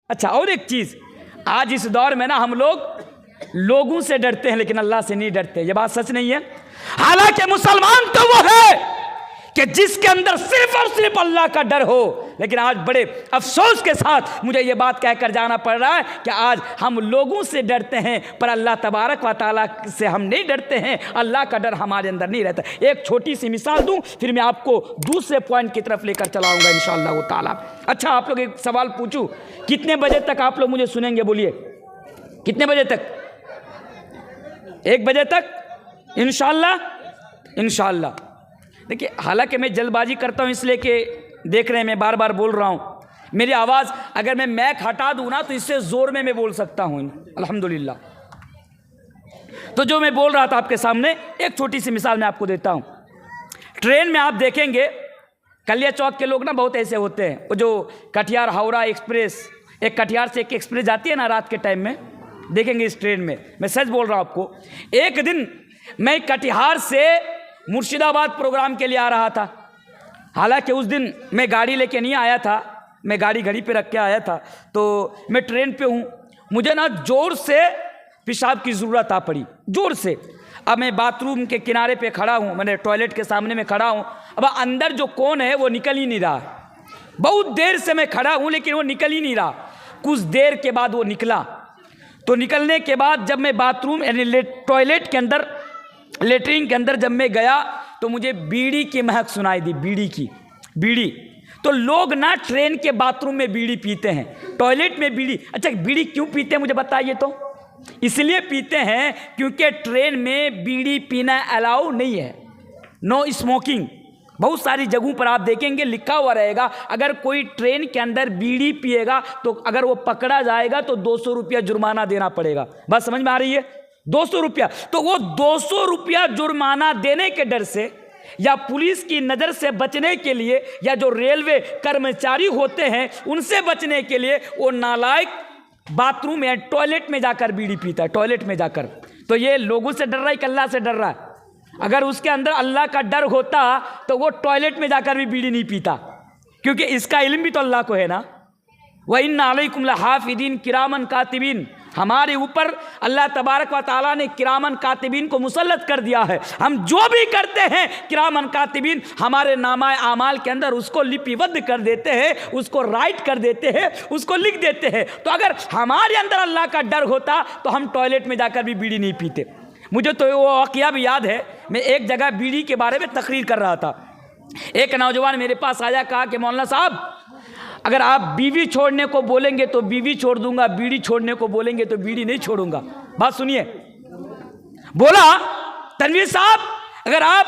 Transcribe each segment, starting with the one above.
अच्छा, और एक चीज़, आज इस दौर में ना हम लोगों से डरते हैं लेकिन अल्लाह से नहीं डरते। ये बात सच नहीं है? हालांकि मुसलमान तो वो है कि जिसके अंदर सिर्फ और सिर्फ अल्लाह का डर हो, लेकिन आज बड़े अफसोस के साथ मुझे ये बात कहकर जाना पड़ रहा है कि आज हम लोगों से डरते हैं पर अल्लाह तबारक व तआला से हम नहीं डरते हैं। अल्लाह का डर हमारे अंदर नहीं रहता। एक छोटी सी मिसाल दूं, फिर मैं आपको दूसरे पॉइंट की तरफ लेकर चलाऊंगा इंशाअल्लाह ताला। अच्छा, आप लोग एक सवाल पूछूं, कितने बजे तक आप लोग मुझे सुनेंगे? बोलिए, कितने बजे तक? 1 बजे तक इंशाअल्लाह। देखिए, हालांकि मैं जल्दबाजी करता हूं इसलिए कि देख रहे हैं मैं बार बार बोल रहा हूं। मेरी आवाज़ अगर मैं मैक हटा दूं ना तो इससे ज़ोर में मैं बोल सकता हूं अल्हम्दुलिल्लाह। तो जो मैं बोल रहा था आपके सामने, एक छोटी सी मिसाल मैं आपको देता हूं। ट्रेन में आप देखेंगे कलिया चौक के लोग ना बहुत ऐसे होते हैं, वो जो कटिहार हावड़ा एक्सप्रेस, एक कटिहार से एक एक्सप्रेस जाती है ना रात के टाइम में, देखेंगे इस ट्रेन में, मैं सच बोल रहा हूं आपको। एक दिन मैं कटिहार से मुर्शिदाबाद प्रोग्राम के लिए आ रहा था। हालांकि उस दिन मैं गाड़ी लेके नहीं आया था, मैं गाड़ी घड़ी पे रख के आया था। तो मैं ट्रेन पे हूँ, मुझे ना ज़ोर से पेशाब की ज़रूरत आ पड़ी, ज़ोर से। अब मैं बाथरूम के किनारे पे खड़ा हूँ, मैंने टॉयलेट के सामने में खड़ा हूँ। अब अंदर जो कौन है वो निकल ही नहीं रहा। बहुत देर से मैं खड़ा हूँ लेकिन वो निकल ही नहीं रहा। कुछ देर के बाद वो निकला। तो निकलने के बाद जब मैं बाथरूम यानी टॉयलेट के अंदर, लेटरिन के अंदर जब मैं गया तो मुझे बीड़ी की महक सुनाई दी, बीड़ी। तो लोग ना ट्रेन के बाथरूम में बीड़ी पीते हैं, टॉयलेट में बीड़ी। अच्छा, बीड़ी क्यों पीते हैं मुझे बताइए तो? इसलिए पीते हैं क्योंकि ट्रेन में बीड़ी पीना अलाउ नहीं है, नो स्मोकिंग। बहुत सारी जगहों पर आप देखेंगे लिखा हुआ रहेगा, अगर कोई ट्रेन के अंदर बीड़ी पिएगा तो अगर वो पकड़ा जाएगा तो 200 रुपया जुर्माना देना पड़ेगा। बात समझ में आ रही है? 200 रुपया। तो वो 200 रुपया जुर्माना देने के डर से या पुलिस की नज़र से बचने के लिए या जो रेलवे कर्मचारी होते हैं उनसे बचने के लिए वो नालायक बाथरूम या टॉयलेट में जाकर बीड़ी पीता है, टॉयलेट में जाकर। तो ये लोगों से डर रहा है कि अल्लाह से डर रहा है? अगर उसके अंदर अल्लाह का डर होता तो वो टॉयलेट में जाकर भी बीड़ी नहीं पीता, क्योंकि इसका इल्म भी तो अल्लाह को है ना। व इन्ना अलैकुम लहाफिदीन किरामन कातिबीन, हमारे ऊपर अल्लाह तबारक व तआला ने किरामन कातिबीन को मुसल्लत कर दिया है। हम जो भी करते हैं किरामन कातिबीन हमारे नामा आमाल के अंदर उसको लिपिबद्ध कर देते हैं, उसको राइट कर देते हैं, उसको लिख देते हैं। तो अगर हमारे अंदर अल्लाह का डर होता तो हम टॉयलेट में जाकर भी बीड़ी नहीं पीते। मुझे तो वो वाक़या भी याद है, मैं एक जगह बीड़ी के बारे में तकरीर कर रहा था। एक नौजवान मेरे पास आया, कहा कि मौलाना साहब अगर आप बीवी छोड़ने को बोलेंगे तो बीवी छोड़ दूंगा, बीड़ी छोड़ने को बोलेंगे तो बीड़ी नहीं छोड़ूंगा। बात सुनिए, बोला तनवीर साहब अगर आप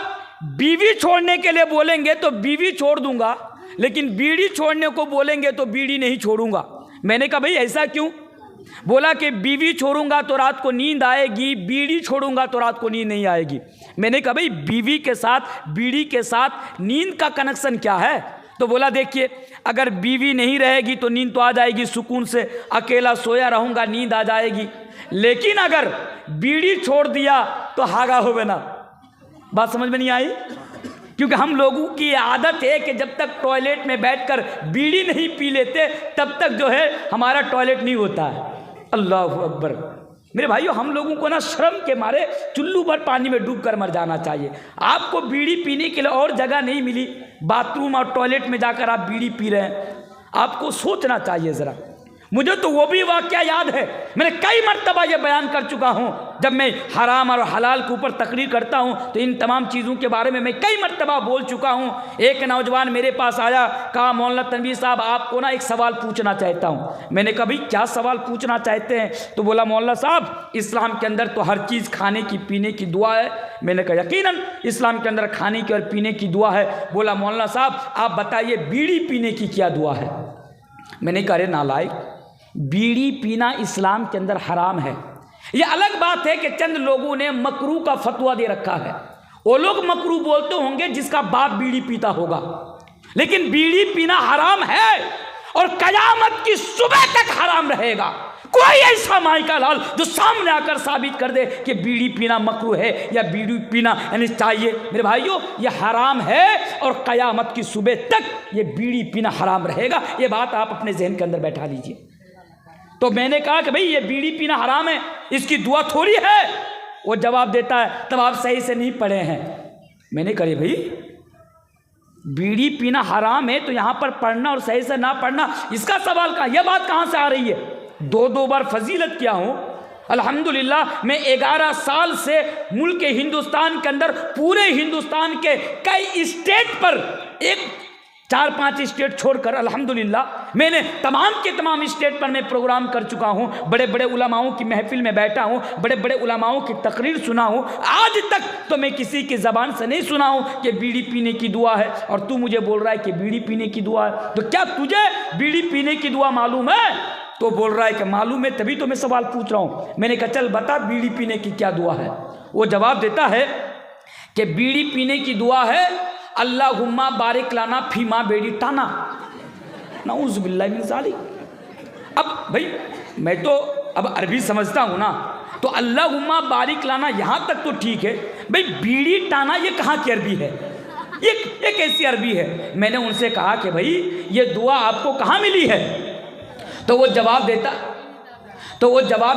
बीवी छोड़ने के लिए बोलेंगे तो बीवी छोड़ दूंगा, लेकिन बीड़ी छोड़ने को बोलेंगे तो बीड़ी नहीं छोड़ूंगा। मैंने कहा भाई ऐसा क्यों? बोला कि बीवी छोड़ूंगा तो रात को नींद आएगी, बीड़ी छोड़ूंगा तो रात को नींद नहीं आएगी। मैंने कहा भाई बीवी के साथ बीड़ी के साथ नींद का कनेक्शन क्या है? तो बोला देखिए अगर बीवी नहीं रहेगी तो नींद तो आ जाएगी, सुकून से अकेला सोया रहूँगा, नींद आ जाएगी। लेकिन अगर बीड़ी छोड़ दिया तो हागा होवे ना। बात समझ में नहीं आई? क्योंकि हम लोगों की आदत है कि जब तक टॉयलेट में बैठकर बीड़ी नहीं पी लेते तब तक जो है हमारा टॉयलेट नहीं होता है। अल्लाह अकबर। मेरे भाइयों, हम लोगों को ना शर्म के मारे चुल्लू भर पानी में डूब कर मर जाना चाहिए। आपको बीड़ी पीने के लिए और जगह नहीं मिली, बाथरूम और टॉयलेट में जाकर आप बीड़ी पी रहे हैं, आपको सोचना चाहिए ज़रा। मुझे तो वो भी वाक़या याद है, मैंने कई मरतबा ये बयान कर चुका हूँ। जब मैं हराम और हलाल के ऊपर तकरीर करता हूँ तो इन तमाम चीज़ों के बारे में मैं कई मरतबा बोल चुका हूँ। एक नौजवान मेरे पास आया, कहा मौलाना तनवीर साहब आपको ना एक सवाल पूछना चाहता हूँ। मैंने कहा भाई क्या सवाल पूछना चाहते हैं? तो बोला मौलाना साहब इस्लाम के अंदर तो हर चीज़ खाने की पीने की दुआ है। मैंने कहा यकीनन इस्लाम के अंदर खाने की और पीने की दुआ है। बोला मौलाना साहब आप बताइए बीड़ी पीने की क्या दुआ है? मैंने कहा अरे नालायक, बीड़ी पीना इस्लाम के अंदर हराम है। ये अलग बात है कि चंद लोगों ने मकरू का फतवा दे रखा है, वो लोग मकरू बोलते होंगे जिसका बाप बीड़ी पीता होगा, लेकिन बीड़ी पीना हराम है और कयामत की सुबह तक हराम रहेगा। कोई ऐसा माई का लाल जो सामने आकर साबित कर दे कि बीड़ी पीना मकरू है या बीड़ी पीना यानी चाहिए। मेरे भाइयों ये हराम है और कयामत की सुबह तक ये बीड़ी पीना हराम रहेगा। ये बात आप अपने जहन के अंदर बैठा लीजिए। तो मैंने कहा कि भाई ये बीड़ी पीना हराम है, इसकी दुआ थोड़ी है। वो जवाब देता है तब आप सही से नहीं पढ़े हैं। मैंने कहा भाई बीड़ी पीना हराम है तो यहाँ पर पढ़ना और सही से ना पढ़ना इसका सवाल कहाँ, यह बात कहाँ से आ रही है? 2 बार फजीलत किया हूँ अल्हम्दुलिल्लाह। मैं 11 साल से मुल्क हिंदुस्तान के अंदर पूरे हिंदुस्तान के कई स्टेट पर, 4-5 स्टेट छोड़कर अल्हम्दुलिल्लाह मैंने तमाम के तमाम स्टेट पर मैं प्रोग्राम कर चुका हूँ। बड़े बड़े उलमाओं की महफिल में बैठा हूँ, बड़े बड़े उलमाओं की तकरीर सुना हूँ। आज तक तो मैं किसी की ज़बान से नहीं सुना हूँ कि बीड़ी पीने की दुआ है, और तू मुझे बोल रहा है कि बीड़ी पीने की दुआ है। तो क्या तुझे बीड़ी पीने की दुआ मालूम है? तो बोल रहा है कि मालूम है, तभी तो मैं सवाल पूछ रहा हूँ। मैंने कहा चल बता बीड़ी पीने की क्या दुआ है। वो जवाब देता है कि बीड़ी पीने की दुआ है अल्लाहुम्मा बारिक लाना फीमा बेड़ी टाना, नाउज़ बिल्लाहि मिन ज़ालिक। अब भाई मैं तो अब अरबी समझता हूँ ना, तो अल्लाहुम्मा बारिक लाना यहाँ तक तो ठीक है, भाई बीड़ी टाना ये कहाँ की अरबी है? ये कैसी अरबी है? मैंने उनसे कहा कि भाई ये दुआ आपको कहाँ मिली है? तो वो जवाब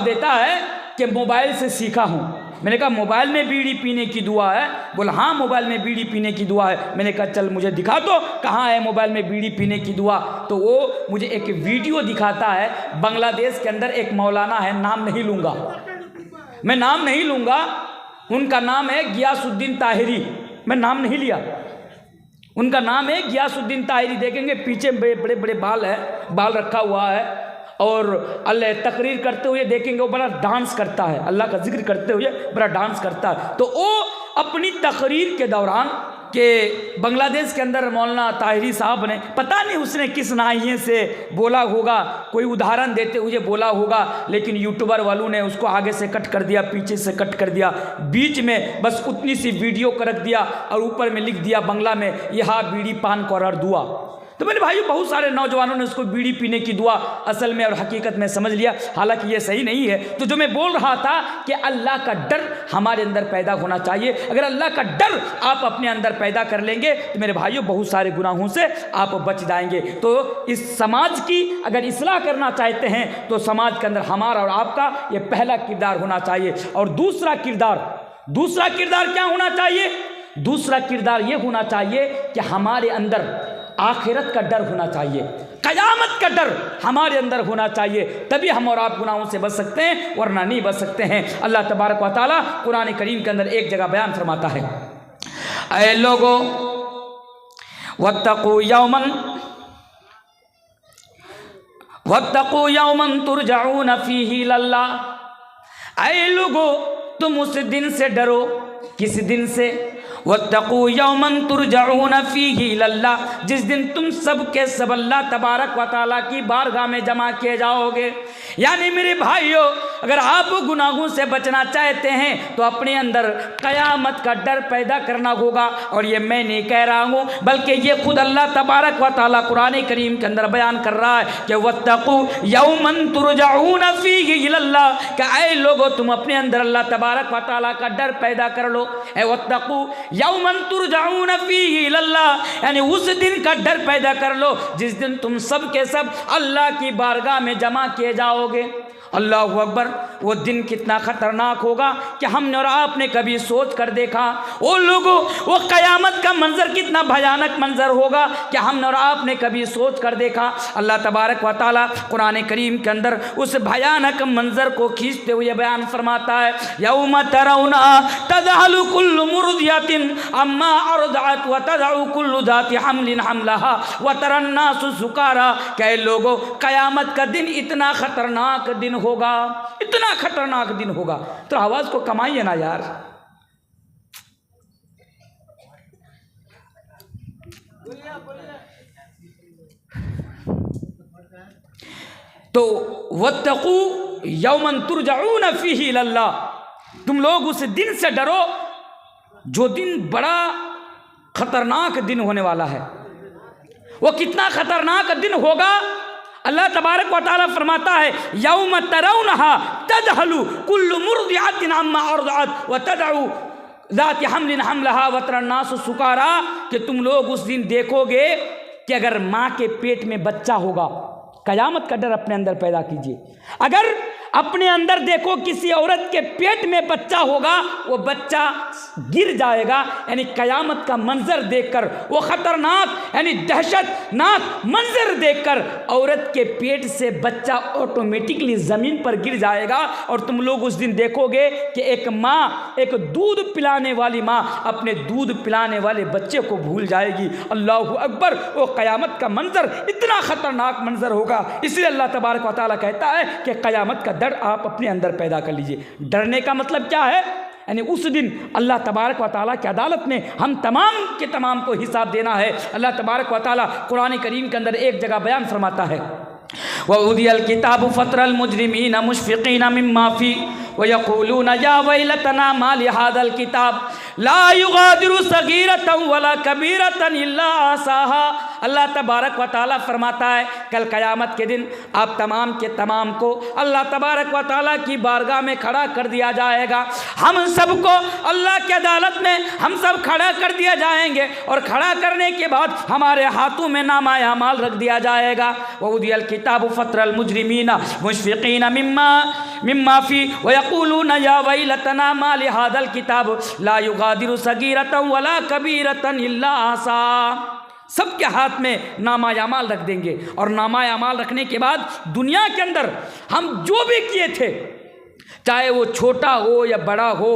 देता है कि मोबाइल से सीखा हूँ। मैंने कहा मोबाइल में बीड़ी पीने की दुआ है? बोला हाँ मोबाइल में बीड़ी पीने की दुआ है। मैंने कहा चल मुझे दिखा तो कहाँ है मोबाइल में बीड़ी पीने की दुआ। तो वो मुझे एक वीडियो दिखाता है। बांग्लादेश के अंदर एक मौलाना है, नाम नहीं लूँगा, मैं नाम नहीं लूँगा, उनका नाम है गियासुद्दीन ताहिरी। मैं नाम नहीं लिया, उनका नाम है गियासुद्दीन ताहिरी। देखेंगे पीछे बड़े बड़े बाल है, बाल रखा हुआ है, और अल्लाह तकरीर करते हुए देखेंगे वो बड़ा डांस करता है, अल्लाह का जिक्र करते हुए बड़ा डांस करता है। तो वो अपनी तकरीर के दौरान कि बांग्लादेश के अंदर मौलाना ताहिरी साहब ने पता नहीं उसने किस नाहिए से बोला होगा, कोई उदाहरण देते हुए बोला होगा, लेकिन यूट्यूबर वालों ने उसको आगे से कट कर दिया, पीछे से कट कर दिया, बीच में बस उतनी सी वीडियो को रख दिया और ऊपर में लिख दिया बांग्ला में यहाँ बीड़ी पान कर दुआ। तो मैंने भाई बहुत सारे नौजवानों ने उसको बीड़ी पीने की दुआ असल में और हकीकत में समझ लिया, हालांकि ये सही नहीं है। तो जो मैं बोल रहा था कि अल्लाह का डर हमारे अंदर पैदा होना चाहिए। अगर अल्लाह का डर आप अपने अंदर पैदा कर लेंगे तो मेरे भाइयों बहुत सारे गुनाहों से आप बच जाएंगे। तो इस समाज की अगर इस्लाह करना चाहते हैं तो समाज के अंदर हमारा और आपका ये पहला किरदार होना चाहिए। और दूसरा किरदार क्या होना चाहिए? दूसरा किरदार ये होना चाहिए कि हमारे अंदर आखिरत का डर होना चाहिए, क़यामत का डर हमारे अंदर होना चाहिए, तभी हम और आप गुनाहों से बच सकते हैं, वरना नहीं बच सकते हैं। अल्लाह तबारक व तआला कुरान करीम के अंदर एक जगह बयान फरमाता है, ऐ लोगों वत्तक़ू यौमन तुरजऊन फीही इलल्लाह। ऐ लोगों तुम उस दिन से डरो, किस दिन से? वत्तक़ू यौमन तुरजऊन फीही इलल्लाह, जिस दिन तुम सब के सब अल्लाह तबारक व तआला की बारगाह में जमा किए जाओगे। यानी मेरे भाइयों अगर आप गुनाहों से बचना चाहते हैं तो अपने अंदर क़यामत का डर पैदा करना होगा। और ये मैं नहीं कह रहा हूँ बल्कि ये खुद अल्लाह तबारक व तआला कुरान करीम के अंदर बयान कर रहा है कि वत्तक़ू यौमन तुरजऊन फीही इलल्लाह, कि ऐ लोगों तुम अपने अंदर अल्लाह तबारक व तआला का डर पैदा कर लो। ऐ वत्तक़ू यौमन तुरजऊन फीही इलल्लाह, यानी उस दिन का डर पैदा कर लो जिस दिन तुम सब के सब अल्लाह की बारगाह में जमा किए जाओगे। अल्लाहु अकबर, वो दिन कितना ख़तरनाक होगा कि हमने और आपने कभी सोच कर देखा? वो लोगों वो क़यामत का मंजर कितना भयानक मंजर होगा कि हमने और आपने कभी सोच कर देखा? अल्लाह तबारक व तआला कुरान करीम के अंदर उस भयानक मंजर को खींचते हुए बयान फरमाता है, यौम तरौना तज़हलु कुल्लु मुर्दियतिन अम्मा अरदअत व तज़उ कुल्लु ज़ाति हमलिन हमलहा व तरन नासु सुकारा। कि लोगों क़यामत का दिन इतना ख़तरनाक दिन होगा, इतना खतरनाक दिन होगा। तो आवाज को कमाइए ना यार। तो वत्तक़ू यौमन तुरजऊन फीही इलल्लाह, तुम लोग उस दिन से डरो जो दिन बड़ा खतरनाक दिन होने वाला है। वो कितना खतरनाक दिन होगा? अल्लाह तबारक व तआला फरमाता है, यौम तरौनहा तज़हलु कुल्लु मुर्दिअतिन अम्मा अरदअत व तदउ ज़ाति हमलिन हमलहा व तरन नासु सुकारा, कि तुम लोग उस दिन देखोगे कि अगर माँ के पेट में बच्चा होगा क़यामत का डर अपने अंदर पैदा कीजिए। अगर अपने अंदर देखो किसी औरत के पेट में बच्चा होगा, वो बच्चा गिर जाएगा, यानी क़यामत का मंजर देखकर, वो ख़तरनाक यानी दहशतनाक मंजर देखकर औरत के पेट से बच्चा ऑटोमेटिकली ज़मीन पर गिर जाएगा। और तुम लोग उस दिन देखोगे कि एक माँ, एक दूध पिलाने वाली माँ अपने दूध पिलाने वाले बच्चे को भूल जाएगी। अल्लाहु अकबर। वो क़यामत का मंजर इतना ख़तरनाक मंजर होगा। इसलिए अल्लाह तबारक व तआला कहता है कि क़यामत का डर आप अपने अंदर पैदा कर लीजिए। डरने का मतलब क्या है? यानी उस दिन अल्लाह तबारक व तआला की अदालत में हम तमाम के तमाम को हिसाब देना है। अल्लाह तबारक व तआला कुरान करीम के अंदर एक जगह बयान फरमाता है, वउदियल किताबु फतरल मुजरिमीन मुशफिकीन मिम्मा फी व यक़ूलून या वैलतना मा लिहादल किताब ला युगादिरु सगीरतन वला कबीरतन इल्ला आसाहा। अल्लाह तबारक व तआला फरमाता है कल क़यामत के दिन आप तमाम के तमाम को अल्लाह तबारक व तआला की बारगाह में खड़ा कर दिया जाएगा। हम सबको अल्लाह की अदालत में हम सब खड़ा कर दिया जाएंगे और खड़ा करने के बाद हमारे हाथों में नामा अमाल रख दिया जाएगा। वउदियल किताबु फतरल मुजरिमीना मुशफिकीन मिम्मा फी व यक़ूलून या वैलतना मा लिहादल किताब ला युगादिरु सगीरतन वला कबीरतन इल्ला आसा। सबके हाथ में नामा अमाल रख देंगे और नामा अमाल रखने के बाद दुनिया के अंदर हम जो भी किए थे, चाहे वो छोटा हो या बड़ा हो,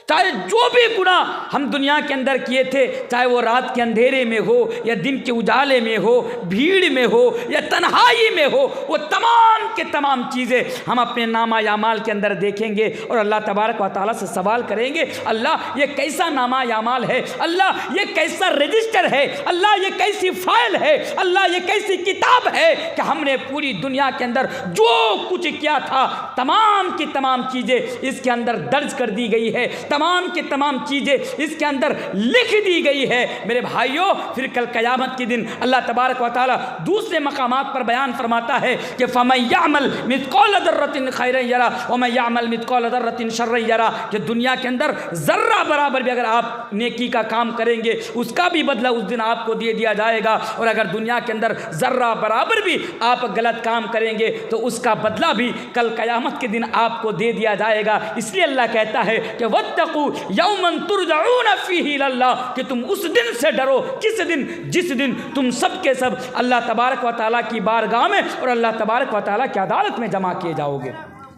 चाहे जो भी गुनाह हम दुनिया के अंदर किए थे, चाहे वो रात के अंधेरे में हो या दिन के उजाले में हो, भीड़ में हो या तन्हाई में हो, वो तमाम के तमाम चीज़ें हम अपने नामा यामाल के अंदर देखेंगे और अल्लाह तबारक व तआला से सवाल करेंगे, अल्लाह ये कैसा नामा यामाल है, अल्लाह ये कैसा रजिस्टर है, अल्लाह ये कैसी फाइल है, अल्लाह ये कैसी किताब है कि हमने पूरी दुनिया के अंदर जो कुछ किया था तमाम की तमाम चीज़ें इसके अंदर दर्ज कर दी गई है, तमाम के तमाम चीज़ें इसके अंदर लिख दी गई है। मेरे भाइयों, फिर कल क़यामत के दिन अल्लाह तबारक व तआला दूसरे मकामात पर बयान फरमाता है कि फ़मन यअमल मिस्क़ाल ज़र्रतिन खैरन यरा व मन यअमल मिस्क़ाल ज़र्रतिन शर्रन यरा, कि दुनिया के अंदर ज़र्रा बराबर भी अगर आप नेकी का काम करेंगे उसका भी बदला उस दिन आपको दे दिया जाएगा, और अगर दुनिया के अंदर ज़र्रा बराबर भी आप गलत काम करेंगे तो उसका बदला भी कल क़यामत के दिन आपको दे दिया जाएगा। इसलिए अल्लाह कहता है कि वत्तक़ू यौमन तुरजऊन फीही इलल्लाह, कि तुम उस दिन से डरो, किस दिन? जिस दिन तुम सब के सब अल्लाह तबारक व तआला की बारगाह में और अल्लाह तबारक व तआला की अदालत में जमा किए जाओगे।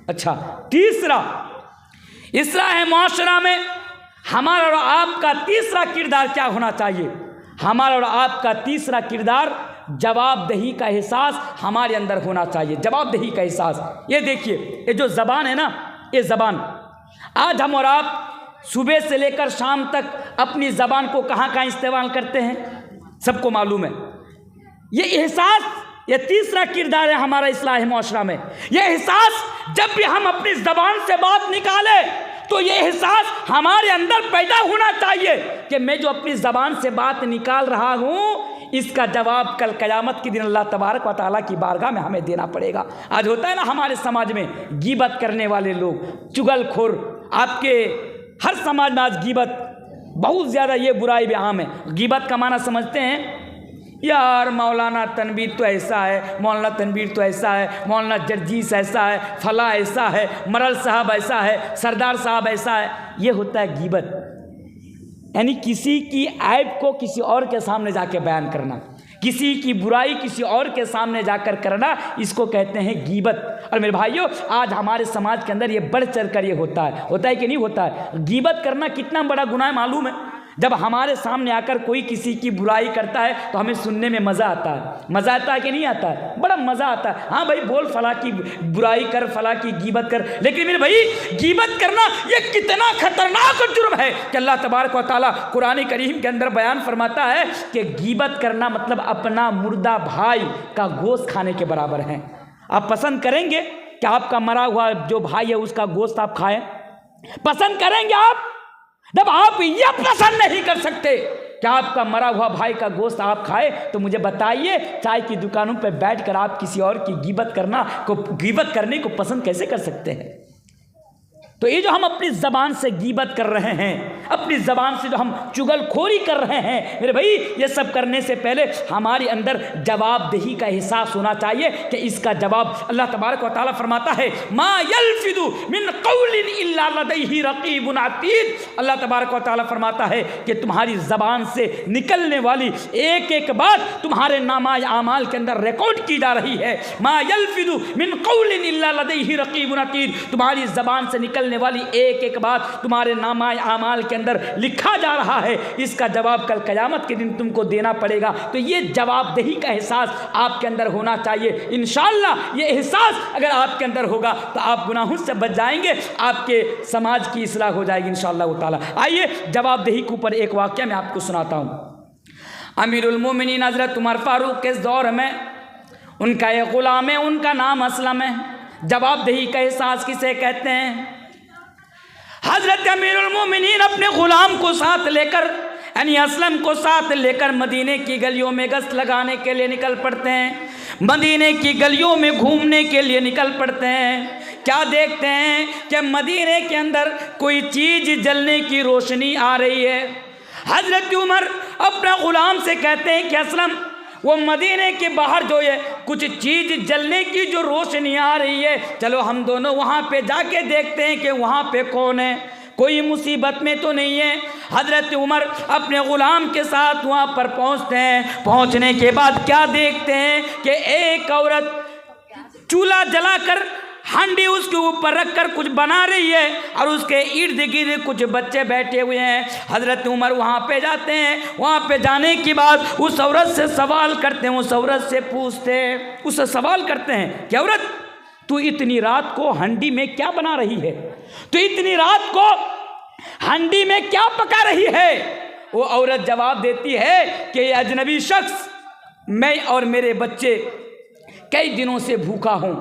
अच्छा, तीसरा इस्लाह मुआशरा में हमारा और आपका तीसरा किरदार क्या होना चाहिए? हमारा और आपका तीसरा किरदार जवाबदेही का एहसास हमारे अंदर होना चाहिए। जवाबदेही का एहसास, ये देखिए, ये जो ज़बान है ना, ये ज़बान आज हम और आप सुबह से लेकर शाम तक अपनी ज़बान को कहाँ कहाँ इस्तेमाल करते हैं, सबको मालूम है। ये एहसास, ये तीसरा किरदार है हमारा इस्लाह मुआशरा में। ये एहसास जब भी हम अपनी ज़बान से बात निकालें तो ये एहसास हमारे अंदर पैदा होना चाहिए कि मैं जो अपनी ज़बान से बात निकाल रहा हूँ इसका जवाब कल क़यामत के दिन अल्लाह तबारक व तआला की बारगाह में हमें देना पड़ेगा। आज होता है ना हमारे समाज में गीबत करने वाले लोग, चुगलखोर, आपके हर समाज में आज गीबत बहुत ज़्यादा, ये बुराई भी आम है। गीबत का माना समझते हैं, यार मौलाना तनवीर तो ऐसा है, मौलाना तनवीर तो ऐसा है, मौलाना जर्जीस ऐसा है, फला ऐसा है, मरल साहब ऐसा है, सरदार साहब ऐसा है। ये होता है गीबत, यानी किसी की ऐब को किसी और के सामने जाके बयान करना, किसी की बुराई किसी और के सामने जाकर करना, इसको कहते हैं गीबत। और मेरे भाइयों, आज हमारे समाज के अंदर ये बढ़ चढ़ कर ये होता है कि नहीं होता है? गीबत करना कितना बड़ा गुनाह है मालूम है? जब हमारे सामने आकर कोई किसी की बुराई करता है तो हमें सुनने में मज़ा आता है। मज़ा आता है कि नहीं आता है? बड़ा मज़ा आता है। हाँ भाई, बोल, फला की बुराई कर, फला की गीबत कर, लेकिन मेरे भाई गीबत करना ये कितना खतरनाक जुर्म है कि अल्लाह तबारक व तआला कुरान करीम के अंदर बयान फरमाता है कि गीबत करना मतलब अपना मुर्दा भाई का गोश्त खाने के बराबर है। आप पसंद करेंगे कि आपका मरा हुआ जो भाई है उसका गोश्त आप खाएं? पसंद करेंगे आप? जब आप यह पसंद नहीं कर सकते कि आपका मरा हुआ भाई का गोश्त आप खाए, तो मुझे बताइए चाय की दुकानों पर बैठकर आप किसी और की गीबत करने को पसंद कैसे कर सकते हैं? तो ये जो हम अपनी ज़बान से गीबत कर रहे हैं, अपनी ज़बान से जो हम चुगलखोरी कर रहे हैं, मेरे भाई ये सब करने से पहले हमारे अंदर जवाबदेही का एहसास होना चाहिए कि इसका जवाब अल्लाह तबारक व तआला फरमाता है, मा यल्फिदु मिन कौलिन इल्ला लदैहि रकीबुन अतीद। अल्लाह तबारक व तआला फरमाता है कि तुम्हारी ज़बान से निकलने वाली एक एक बात तुम्हारे नामाए आमाल के अंदर रिकॉर्ड की जा रही है। मा यल्फिदु मिन कौलिन इल्ला लदैहि रकीबुन अतीद, तुम्हारी ज़बान से निकलने वाली एक एक बात तुम्हारे नामाए आमाल के अंदर लिखा जा रहा है। इसका जवाब कल क़यामत के दिन तुमको देना पड़ेगा। तो ये जवाबदेही का एहसास आपके अंदर होना चाहिए। इंशाअल्लाह ये एहसास अगर आपके अंदर होगा तो आप गुनाहों से बच जाएंगे, आपके समाज की इस्लाह हो जाएगी इंशाअल्लाह ताला। आइए जवाबदेही के ऊपर एक वाक़या मैं आपको सुनाता हूँ। अमीरुल मोमिनीन हज़रत उमर फारूक के दौर में उनका एक ग़ुलाम है, उनका नाम असलम है। जवाबदेही का एहसास किसे कहते हैं? हज़रत अमीरुल मोमिनीन अपने ग़ुलाम को साथ लेकर, यानी असलम को साथ लेकर मदीने की गलियों में गश्त लगाने के लिए निकल पड़ते हैं। मदीने की गलियों में घूमने के लिए निकल पड़ते हैं। क्या देखते हैं कि मदीने के अंदर कोई चीज़ जलने की रोशनी आ रही है। हज़रत उमर अपना ग़ुलाम से कहते हैं कि असलम, वो मदीने के बाहर जो है कुछ चीज़ जलने की जो रोशनी आ रही है, चलो हम दोनों वहाँ पे जाके देखते हैं कि वहाँ पे कौन है, कोई मुसीबत में तो नहीं है। हज़रत उमर अपने ग़ुलाम के साथ वहाँ पर पहुँचते हैं। पहुँचने के बाद क्या देखते हैं कि एक औरत चूल्हा जलाकर हांडी उसके ऊपर रखकर कुछ बना रही है और उसके इर्द गिर्द कुछ बच्चे बैठे हुए हैं। हज़रत उमर वहाँ पे जाते हैं। वहाँ पे जाने के बाद उस औरत से सवाल करते हैं, उस औरत से पूछते हैं, उससे सवाल करते हैं कि औरत, तू इतनी रात को हांडी में क्या बना रही है? तू इतनी रात को हांडी में क्या पका रही है? वो औरत जवाब देती है कि ये अजनबी शख्स, मैं और मेरे बच्चे कई दिनों से भूखा हूँ,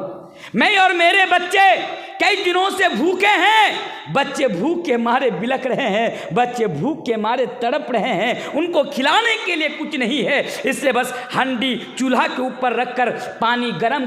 मैं और मेरे बच्चे कई दिनों से भूखे हैं। बच्चे भूख के मारे बिलख रहे हैं, बच्चे भूख के मारे तड़प रहे हैं, उनको खिलाने के लिए कुछ नहीं है। इसलिए बस हांडी चूल्हा के ऊपर रखकर पानी गरम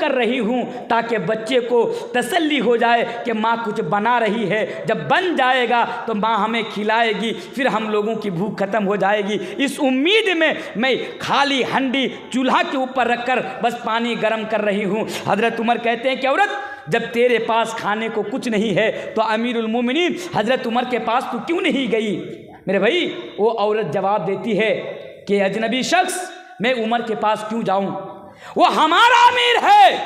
कर रही हूँ ताकि बच्चे को तसल्ली हो जाए कि माँ कुछ बना रही है, जब बन जाएगा तो माँ हमें खिलाएगी, फिर हम लोगों की भूख खत्म हो जाएगी। इस उम्मीद में मैं खाली हांडी चूल्हा के ऊपर रखकर बस पानी गरम कर रही हूँ। हज़रत उमर कहते हैं कि औरत, जब तेरे पास खाने को कुछ नहीं है तो अमीरुल मोमिनीन हज़रत उमर के पास तू क्यों नहीं गई? मेरे भाई, वो औरत जवाब देती है कि अजनबी शख्स, मैं उमर के पास क्यों जाऊं? वो हमारा अमीर है,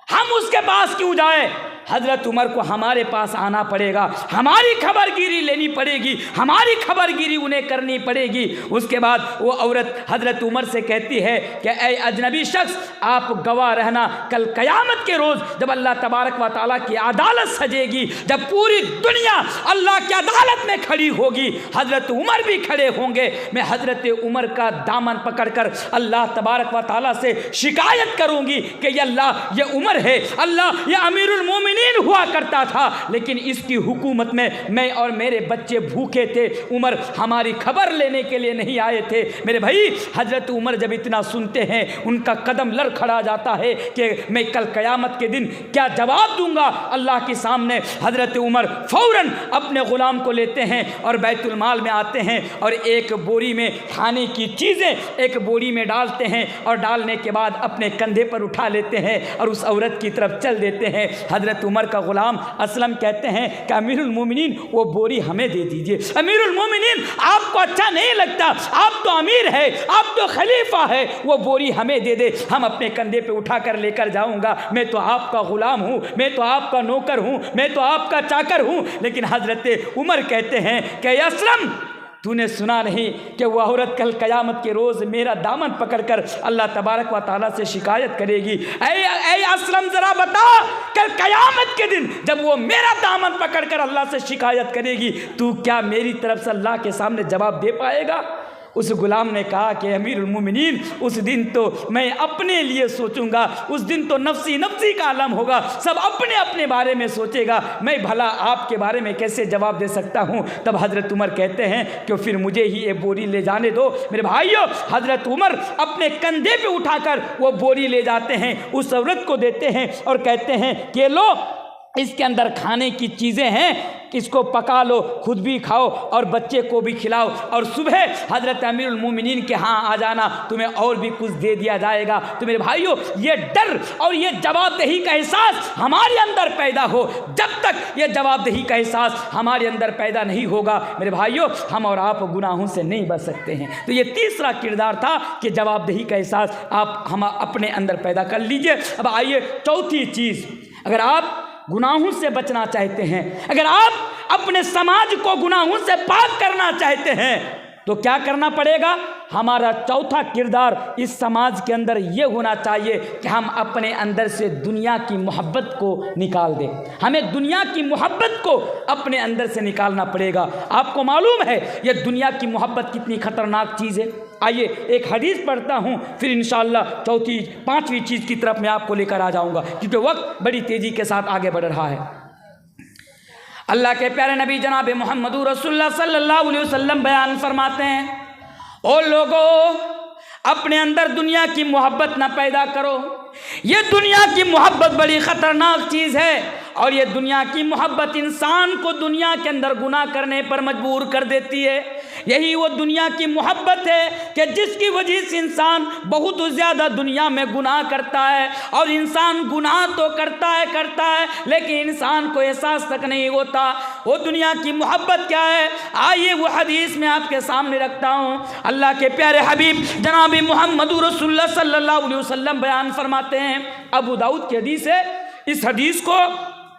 हम उसके पास क्यों जाएं? हज़रत उमर को हमारे पास आना पड़ेगा, हमारी खबरगिरी लेनी पड़ेगी, हमारी खबरगिरी उन्हें करनी पड़ेगी। उसके बाद वो औरत हज़रत उमर से कहती है कि ऐ अजनबी शख्स, आप गवाह रहना, कल क़यामत के रोज़ जब अल्लाह तबारक व तआला की अदालत सजेगी, जब पूरी दुनिया अल्लाह की अदालत में खड़ी होगी, हज़रत उमर भी खड़े होंगे। मैं हज़रत उमर का दामन पकड़कर अल्लाह तबारक व तआला से शिकायत करूँगी कि ये अल्लाह, ये उमर है, अल्लाह ये अमीरुल मोमिनीन हुआ करता था, लेकिन इसकी हुकूमत में मैं और मेरे बच्चे भूखे थे, उमर हमारी खबर लेने के लिए नहीं आए थे। मेरे भाई, हज़रत उमर जब इतना सुनते हैं, उनका कदम लड़खड़ा जाता है कि मैं कल क़यामत के दिन क्या जवाब दूंगा अल्लाह के सामने। हज़रत उमर फ़ौरन अपने ग़ुलाम को लेते हैं और बैतुल माल में आते हैं और एक बोरी में खाने की चीज़ें एक बोरी में डालते हैं और डालने के बाद अपने कंधे पर उठा लेते हैं और उस औरत की तरफ चल देते हैं। हज़रत उमर का ग़ुलाम असलम कहते हैं कि अमीरुल मोमिनीन, वो बोरी हमें दे दीजिए। अमीरुल मोमिनीन, आपको अच्छा नहीं लगता? आप तो अमीर है, आप तो खलीफा है, वो बोरी हमें दे दे, हम अपने कंधे पे उठा कर लेकर जाऊंगा। मैं तो आपका ग़ुलाम हूँ, मैं तो आपका नौकर हूँ, मैं तो आपका चाकर हूँ। लेकिन हज़रत उमर कहते हैं कि असलम, तूने सुना नहीं कि वह औरत कल क़यामत के रोज़ मेरा दामन पकड़कर अल्लाह तबारक व तआला से शिकायत करेगी। ऐ असलम, ज़रा बता, कल क़यामत के दिन जब वो मेरा दामन पकड़कर अल्लाह से शिकायत करेगी, तू क्या मेरी तरफ से अल्लाह के सामने जवाब दे पाएगा? उस गुलाम ने कहा कि अमीरुल मोमिनीन, उस दिन तो मैं अपने लिए सोचूंगा, उस दिन तो नफ्सी नफ्सी का आलम होगा, सब अपने अपने बारे में सोचेगा, मैं भला आपके बारे में कैसे जवाब दे सकता हूँ। तब हज़रत उमर कहते हैं कि फिर मुझे ही ये बोरी ले जाने दो। मेरे भाइयों, हज़रत उमर अपने कंधे पे उठाकर वो बोरी ले जाते हैं, उस औरत को देते हैं और कहते हैं कि लो, इसके अंदर खाने की चीज़ें हैं, इसको पका लो, खुद भी खाओ और बच्चे को भी खिलाओ, और सुबह हज़रत अमीरुल मोमिनीन के यहाँ आ जाना, तुम्हें और भी कुछ दे दिया जाएगा। तो मेरे भाइयों, ये डर और ये जवाबदेही का एहसास हमारे अंदर पैदा हो। जब तक ये जवाबदेही का एहसास हमारे अंदर पैदा नहीं होगा मेरे भाइयों, हम और आप गुनाहों से नहीं बच सकते हैं। तो ये तीसरा किरदार था कि जवाबदेही का एहसास हम अपने अंदर पैदा कर लीजिए। अब आइए चौथी चीज़, अगर आप गुनाहों से बचना चाहते हैं, अगर आप अपने समाज को गुनाहों से पाक करना चाहते हैं, तो क्या करना पड़ेगा? हमारा चौथा किरदार इस समाज के अंदर ये होना चाहिए कि हम अपने अंदर से दुनिया की मोहब्बत को निकाल दें। हमें दुनिया की मोहब्बत को अपने अंदर से निकालना पड़ेगा। आपको मालूम है ये दुनिया की मोहब्बत कितनी खतरनाक चीज़ है। आइए एक हदीस पढ़ता हूँ, फिर इंशाअल्लाह पांचवी चीज़ की तरफ मैं आपको लेकर आ जाऊँगा, क्योंकि वक्त बड़ी तेज़ी के साथ आगे बढ़ रहा है। अल्लाह के प्यारे नबी जनाब मोहम्मद रसूलुल्लाह सल्लल्लाहु अलैहि वसल्लम बयान फरमाते हैं, ओ लोगों, अपने अंदर दुनिया की मोहब्बत ना पैदा करो। ये दुनिया की मोहब्बत बड़ी ख़तरनाक चीज़ है, और ये दुनिया की मोहब्बत इंसान को दुनिया के अंदर गुनाह करने पर मजबूर कर देती है। यही वो दुनिया की मोहब्बत है कि जिसकी वजह से इंसान बहुत ज़्यादा दुनिया में गुनाह करता है, और इंसान गुनाह तो करता है लेकिन इंसान को एहसास तक नहीं होता। वो दुनिया की मोहब्बत क्या है? आइए वो हदीस में आपके सामने रखता हूँ। अल्लाह के प्यारे हबीब जनाब मोहम्मद रसूलुल्लाह सल्लल्लाहु अलैहि वसल्लम बयान फरमाते हैं, अबू दाऊद की हदीस है। इस हदीस को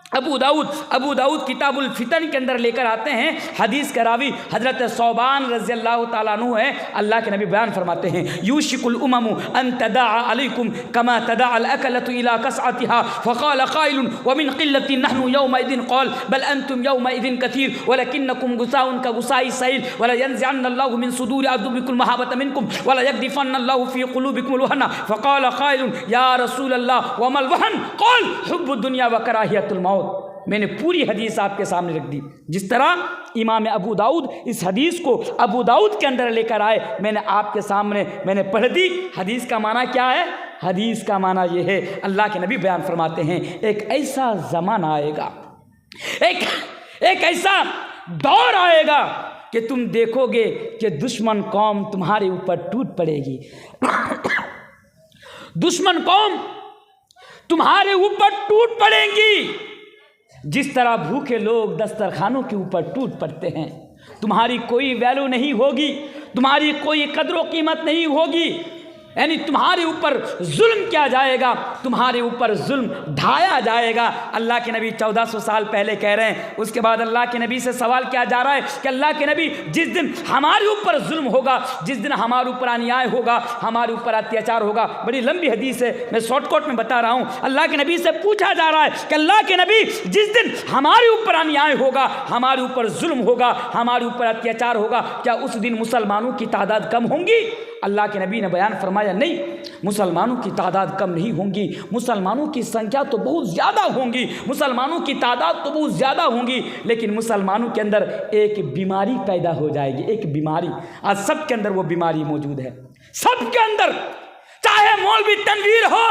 अबू दाऊद किताबुल फितन के अंदर लेकर आते हैं। हदीस का रावी हज़रत सौबान रज़ियल्लाहु ताला अन्हु है। अल्लाह के नबी बयान फरमाते हैं, यूशिकुल उममु अन तदाअ अलैकुम कमा तदाअ अल अकलतु इला कसअतिहा फक़ाल क़ाइलुन व मिन क़िल्लतिन नहनु यौमइदिन क़ाल बल अंतुम यौमइदिन कसीर वलकिन्नकुम गुसाउन का गुसाई सैल वला यनज़अन्नल्लाहु मिन सुदूरि अदुबिकुल महाबत मिनकुम वला यक़दिफ़न्नल्लाहु फ़ी क़ुलूबिकुमुल वहन फ़क़ाल क़ाइलुन या रसूलल्लाह वमल वहन क़ाल हुब्बुद दुनिया व कराहियतुल मौत। मैंने पूरी हदीस आपके सामने रख दी। जिस तरह इमाम अबू दाऊद इस हदीस को अबू दाऊद के अंदर लेकर आए, मैंने आपके सामने मैंने पढ़ दी। हदीस का माना क्या है? हदीस का माना ये है, अल्लाह के नबी बयान फरमाते हैं, एक ऐसा ज़माना आएगा, एक ऐसा दौर आएगा कि तुम देखोगे कि दुश्मन कौम तुम्हारे ऊपर टूट पड़ेगी। दुश्मन कौम तुम्हारे ऊपर टूट पड़ेंगी, जिस तरह भूखे लोग दस्तरखानों के ऊपर टूट पड़ते हैं। तुम्हारी कोई वैल्यू नहीं होगी, तुम्हारी कोई कदर कीमत नहीं होगी, यानी तुम्हारे ऊपर जुल्म किया जाएगा, तुम्हारे ऊपर जुल्म ढाया जाएगा। अल्लाह के नबी 1400 साल पहले कह रहे हैं। उसके बाद अल्लाह के नबी से सवाल किया जा रहा है कि अल्लाह के नबी, जिस दिन हमारे ऊपर जुल्म होगा, जिस दिन हमारे ऊपर अन्याय होगा, हमारे ऊपर अत्याचार होगा, बड़ी लंबी हदीस है, मैं शॉर्टकट में बता रहा हूँ। अल्लाह के नबी से पूछा जा रहा है कि अल्लाह के नबी, जिस दिन हमारे ऊपर अन्याय होगा, हमारे ऊपर जुल्म होगा, हमारे ऊपर अत्याचार होगा, क्या उस दिन मुसलमानों की तादाद कम होंगी? अल्लाह के नबी ने बयान फरमाया, नहीं, मुसलमानों की तादाद कम नहीं होंगी, मुसलमानों की संख्या तो बहुत ज़्यादा होंगी, मुसलमानों की तादाद तो बहुत ज़्यादा होंगी, लेकिन मुसलमानों के अंदर एक बीमारी पैदा हो जाएगी। एक बीमारी आज सबके अंदर वो बीमारी मौजूद है, सबके अंदर, चाहे मौलवी तनवीर हो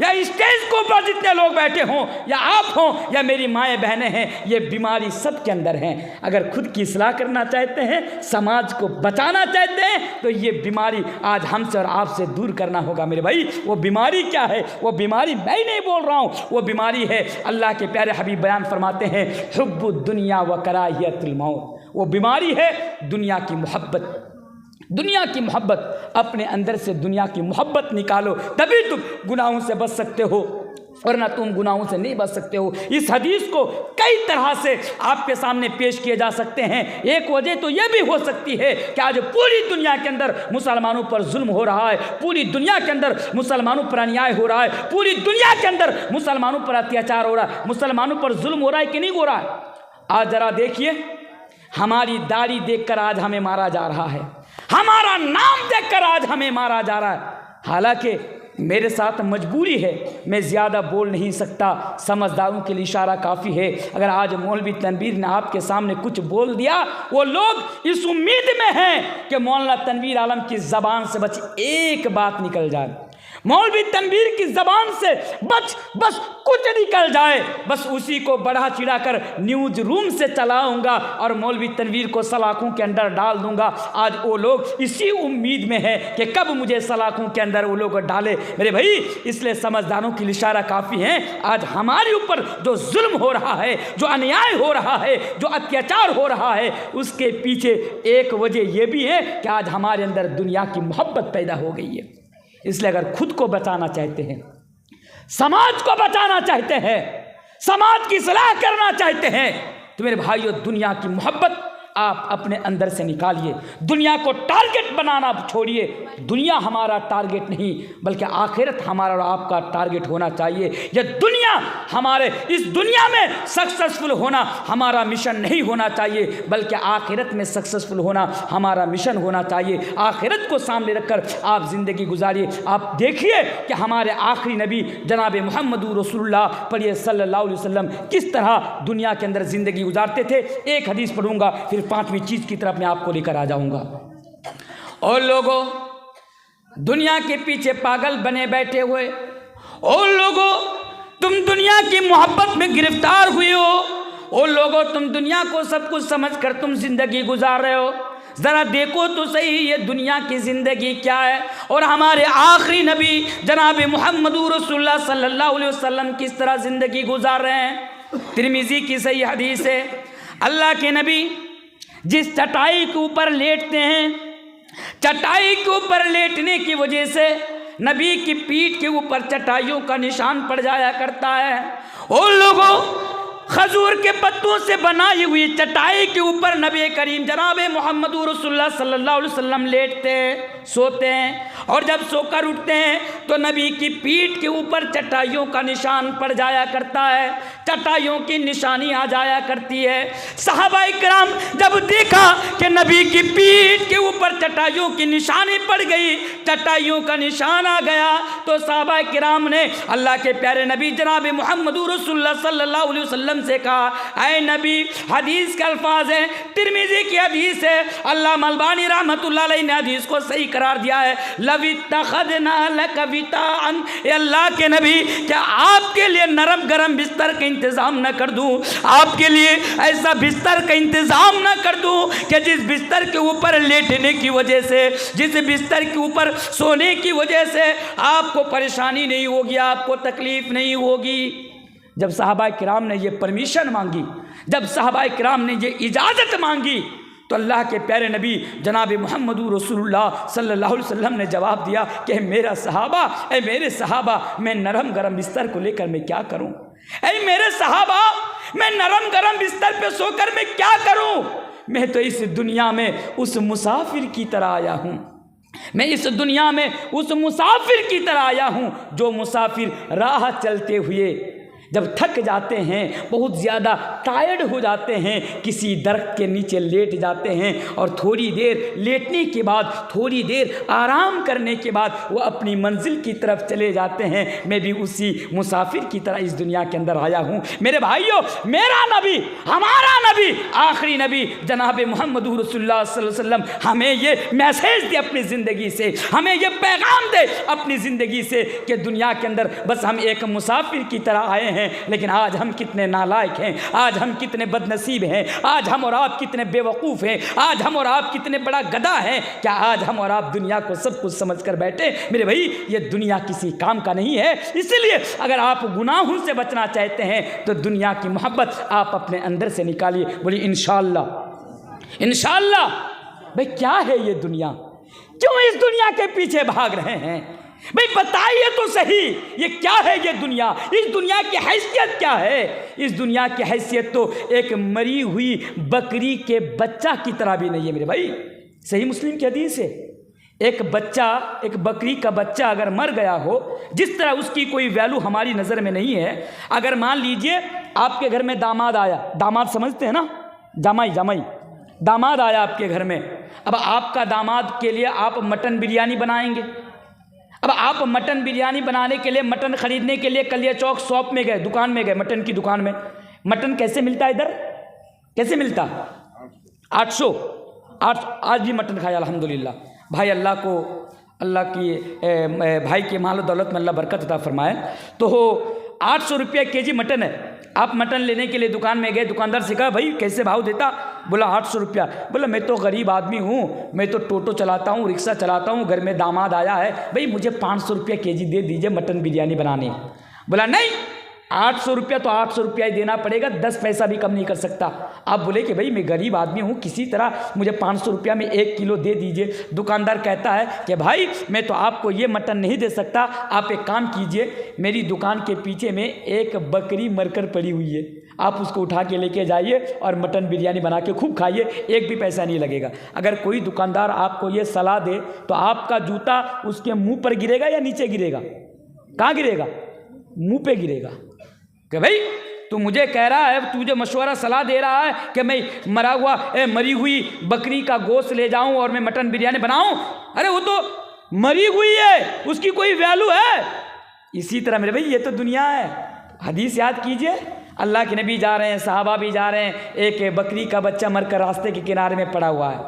या स्टेज के ऊपर जितने लोग बैठे हों, या आप हों या मेरी माएँ बहनें हैं, ये बीमारी सबके अंदर हैं। अगर खुद की इस्लाह करना चाहते हैं, समाज को बचाना चाहते हैं, तो ये बीमारी आज हमसे और आपसे दूर करना होगा मेरे भाई। वो बीमारी क्या है? वो बीमारी मैं नहीं बोल रहा हूँ, वो बीमारी है, अल्लाह के प्यारे हबीब बयान फरमाते हैं, हुब्बुद दुनिया व कराहियतुल मौत। वो बीमारी है दुनिया की मोहब्बत। दुनिया की मोहब्बत, अपने अंदर से दुनिया की मोहब्बत निकालो, तभी तुम गुनाहों से बच सकते हो, वरना तुम गुनाहों से नहीं बच सकते हो। इस हदीस को कई तरह से आपके सामने पेश किए जा सकते हैं। एक वजह तो यह भी हो सकती है कि आज पूरी दुनिया के अंदर मुसलमानों पर जुल्म हो रहा है, पूरी दुनिया के अंदर मुसलमानों पर अन्याय हो रहा है, पूरी दुनिया के अंदर मुसलमानों पर अत्याचार हो रहा है, मुसलमानों पर जुल्म हो रहा है कि नहीं हो रहा है? आज जरा देखिए, हमारी दाढ़ी देखकर आज हमें मारा जा रहा है, हमारा नाम देखकर आज हमें मारा जा रहा है। हालांकि मेरे साथ मजबूरी है, मैं ज़्यादा बोल नहीं सकता, समझदारों के लिए इशारा काफ़ी है। अगर आज मौलवी तनवीर ने आपके सामने कुछ बोल दिया, वो लोग इस उम्मीद में हैं कि मौलाना तनवीर आलम की ज़बान से बस एक बात निकल जाए, मौलवी तनवीर की जबान से बस कुछ निकल जाए, बस उसी को बढ़ा चिढ़ा कर न्यूज रूम से चलाऊंगा और मौलवी तनवीर को सलाखों के अंदर डाल दूंगा। आज वो लोग इसी उम्मीद में है कि कब मुझे सलाखों के अंदर वो लोग डाले। मेरे भाई, इसलिए समझदारों की इशारा काफ़ी है। आज हमारे ऊपर जो जुल्म हो रहा है, जो अन्याय हो रहा है, जो अत्याचार हो रहा है, उसके पीछे एक वजह यह भी है कि आज हमारे अंदर दुनिया की मोहब्बत पैदा हो गई है। इसलिए अगर खुद को बचाना चाहते हैं, समाज को बचाना चाहते हैं, समाज की सलाह करना चाहते हैं, तो मेरे भाइयों दुनिया की मोहब्बत आप अपने अंदर से निकालिए। दुनिया को टारगेट बनाना छोड़िए। दुनिया हमारा टारगेट नहीं, बल्कि आखिरत हमारा और आपका टारगेट होना चाहिए। यह दुनिया हमारे, इस दुनिया में सक्सेसफुल होना हमारा मिशन नहीं होना चाहिए, बल्कि आखिरत में सक्सेसफुल होना हमारा मिशन होना चाहिए। आखिरत को सामने रखकर आप ज़िंदगी गुजारिए। आप देखिए कि हमारे आखिरी नबी जनाब मुहम्मद रसूलुल्लाह पढ़िए सल्लल्लाहु अलैहि वसल्लम किस तरह दुनिया के अंदर ज़िंदगी गुजारते थे। एक हदीस पढ़ूंगा, फिर पांचवी चीज की तरफ मैं आपको लेकर आ जाऊंगा। और लोगों, दुनिया के पीछे पागल बने बैठे हुए, और लोगों तुम दुनिया की मोहब्बत में गिरफ्तार हुए हो, और लोगों तुम दुनिया को सब कुछ समझकर तुम जिंदगी गुजार रहे हो। जरा देखो तो सही ये दुनिया की जिंदगी क्या है, और हमारे आखिरी नबी जनाब मुहम्मद रसूलुल्लाह सल्लल्लाहु अलैहि वसल्लम किस तरह जिंदगी गुजार रहे हैं। तिरमिजी की सही हदीस है, अल्लाह के नबी जिस चटाई के ऊपर लेटते हैं, चटाई के ऊपर लेटने की वजह से नबी की पीठ के ऊपर चटाइयों का निशान पड़ जाया करता है। और लोगों, खजूर के पत्तों से बनाई हुई चटाई के ऊपर नबी करीम जनाब मुहम्मद रसूलुल्लाह सल्लल्लाहु अलैहि वसल्लम लेटते हैं, सोते हैं, और जब सोकर उठते हैं तो नबी की पीठ के ऊपर चटाइयों का निशान पड़ जाया करता है, चटाइयों की निशानी आ जाया करती है। सहाबाए किराम जब देखा कि नबी की पीठ के ऊपर चटाइयों की निशानी पड़ गई, चटाइयों का निशान आ गया, तो सहाबाए किराम ने अल्लाह के प्यारे नबी जनाब मुहम्मद रसूलुल्लाह सल्लल्लाहु अलैहि वसल्लम से कहा, ऐ नबी, हदीस के अल्फाज है, तिरमिजी की हदीस है, अल्लाह अलबानी रहमतुल्लाह अलैहि ने हदीस को सही करार दिया है, लवित्तखदना लकवितान, अल्लाह के नबी क्या आपके लिए नरम गरम बिस्तर का इंतजाम न कर दूं, आपके लिए ऐसा बिस्तर का इंतजाम न कर दूं कि जिस बिस्तर के ऊपर लेटने की वजह से, जिस बिस्तर के ऊपर सोने की वजह से आपको परेशानी नहीं होगी, आपको तकलीफ नहीं होगी। जब सहाबाए किराम ने ये परमिशन मांगी, जब सहाबाए किराम ने ये इजाज़त मांगी, तो अल्लाह के प्यारे नबी जनाब मुहम्मद रसूलुल्लाह सल्लल्लाहु अलैहि वसल्लम ने जवाब दिया कि मेरा सहाबा, ऐ मेरे सहाबा, मैं नरम गरम बिस्तर को लेकर मैं क्या करूं? ऐ मेरे सहाबा, मैं नरम गरम बिस्तर पे सोकर मैं क्या करूं? मैं तो इस दुनिया में उस मुसाफिर की तरह आया हूं। मैं इस दुनिया में उस मुसाफिर की तरह आया हूं, जो मुसाफिर राह चलते हुए जब थक जाते हैं, बहुत ज़्यादा टायर्ड हो जाते हैं, किसी दरख्त के नीचे लेट जाते हैं, और थोड़ी देर लेटने के बाद, थोड़ी देर आराम करने के बाद वो अपनी मंजिल की तरफ चले जाते हैं। मैं भी उसी मुसाफिर की तरह इस दुनिया के अंदर आया हूँ। मेरे भाइयों, मेरा नबी, हमारा नबी, आखिरी नबी जनाब मुहम्मद रसूलुल्लाह सल्लल्लाहु अलैहि वसल्लम हमें ये मैसेज दे अपनी ज़िंदगी से, हमें ये पैगाम दे अपनी ज़िंदगी से कि दुनिया के अंदर बस हम एक मुसाफिर की तरह आए हैं। लेकिन आज हम कितने नालायक हैं, आज हम कितने बदनसीब हैं, आज हम और आप कितने बेवकूफ़ हैं, आज हम और आप कितने बड़ा गधा हैं। क्या आज हम और आप दुनिया को सब कुछ समझ कर बैठे? मेरे भाई, ये दुनिया किसी काम का नहीं है। इसलिए अगर आप गुनाहों से बचना चाहते हैं तो दुनिया की मोहब्बत आप अपने अंदर से निकालिए। बोलिए इंशाअल्लाह, इंशाअल्लाह। भाई क्या है ये दुनिया? क्यों इस दुनिया के पीछे भाग रहे हैं? भाई बताइए तो सही, ये क्या है ये दुनिया? इस दुनिया की हैसियत क्या है? इस दुनिया की हैसियत तो एक मरी हुई बकरी के बच्चा की तरह भी नहीं है मेरे भाई। सही मुस्लिम की हदीस है, एक बच्चा, एक बकरी का बच्चा अगर मर गया हो, जिस तरह उसकी कोई वैल्यू हमारी नज़र में नहीं है। अगर मान लीजिए आपके घर में दामाद आया, दामाद समझते हैं ना, जमाई, जमाई, दामाद आया आपके घर में। अब आपका दामाद के लिए आप मटन बिरयानी बनाएंगे। अब आप मटन बिरयानी बनाने के लिए, मटन खरीदने के लिए कलिया चौक शॉप में गए, दुकान में गए, मटन की दुकान में। मटन कैसे मिलता है इधर? कैसे मिलता? 800 आज भी मटन खाया अल्हम्दुलिल्लाह। भाई अल्लाह को अल्लाह की भाई के माल दौलत में अल्लाह बरकत अता फरमाए। तो 800 रुपये केजी मटन है। आप मटन लेने के लिए दुकान में गए, दुकानदार से कहा भाई कैसे भाव देता? बोला 800 रुपया। बोला मैं तो गरीब आदमी हूँ, मैं तो टोटो चलाता हूँ, रिक्शा चलाता हूँ, घर में दामाद आया है, भाई मुझे 500 रुपया केजी दे दीजिए मटन बिरयानी बनाने। बोला नहीं, 800 रुपया तो 800 रुपया ही देना पड़ेगा, 10 पैसा भी कम नहीं कर सकता। आप बोले कि भाई मैं गरीब आदमी हूँ, किसी तरह मुझे 500 रुपया में 1 किलो दे दीजिए। दुकानदार कहता है कि भाई मैं तो आपको ये मटन नहीं दे सकता, आप एक काम कीजिए, मेरी दुकान के पीछे में एक बकरी मरकर पड़ी हुई है, आप उसको उठा के लेके जाइए और मटन बिरयानी बना के खूब खाइए, एक भी पैसा नहीं लगेगा। अगर कोई दुकानदार आपको ये सलाह दे तो आपका जूता उसके मुंह पर गिरेगा या नीचे गिरेगा? कहाँ गिरेगा? मुंह पे गिरेगा। कि भाई तू मुझे कह रहा है, तुझे मशवरा सलाह दे रहा है कि मैं मरी हुई बकरी का गोश्त ले जाऊं और मैं मटन बिरयानी बनाऊं? अरे वो तो मरी हुई है, उसकी कोई वैल्यू है? इसी तरह मेरे भाई ये तो दुनिया है। हदीस याद कीजिए, अल्लाह के नबी जा रहे हैं, सहाबा भी जा रहे हैं, एक बकरी का बच्चा मरकर रास्ते के किनारे में पड़ा हुआ है।